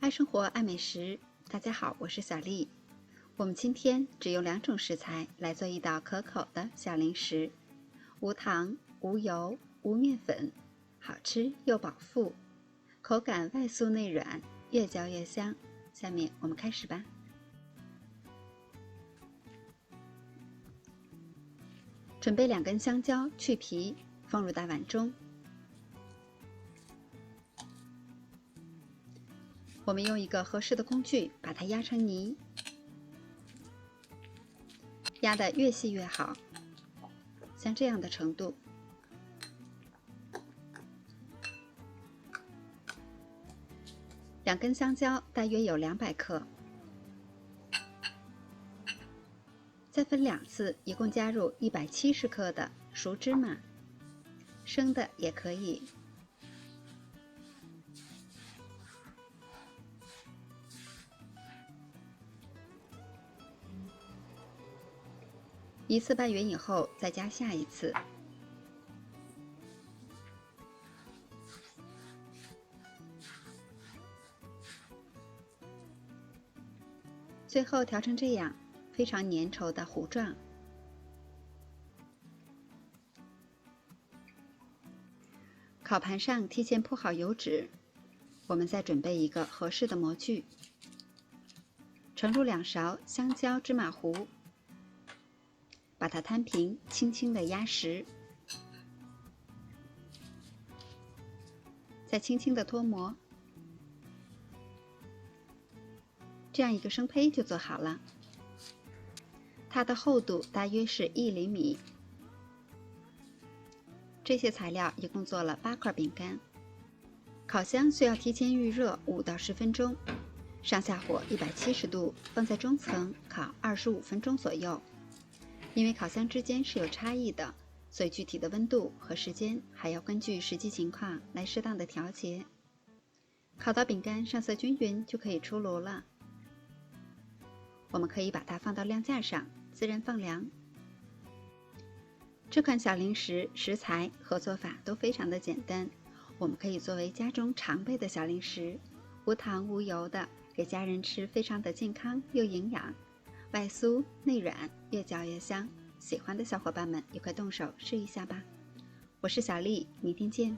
爱生活，爱美食。大家好，我是小丽。我们今天只用2种食材来做一道可口的小零食，无糖、无油、无面粉，好吃又饱腹，口感外酥内软，越嚼越香。下面我们开始吧。准备2根香蕉，去皮，放入大碗中。我们用一个合适的工具把它压成泥，压得越细越好，像这样的程度。2根香蕉大约有200克，再分2次，一共加入170克的熟芝麻，生的也可以。一次拌匀以后，再加下一次。最后调成这样，非常粘稠的糊状。烤盘上提前铺好油纸，我们再准备一个合适的模具，盛入2勺香蕉芝麻糊，把它摊平，轻轻地压实，再轻轻地脱模，这样一个生胚就做好了。它的厚度大约是1厘米。这些材料一共做了8块饼干。烤箱需要提前预热5到10分钟，上下火170度，放在中层烤25分钟左右。因为烤箱之间是有差异的，所以具体的温度和时间还要根据实际情况来适当的调节。烤到饼干上色均匀就可以出炉了。我们可以把它放到晾架上，自然放凉。这款小零食食材和做法都非常的简单，我们可以作为家中常备的小零食，无糖无油的，给家人吃非常的健康又营养，外酥内软，越嚼越香。喜欢的小伙伴们也快动手试一下吧。我是小丽，明天见。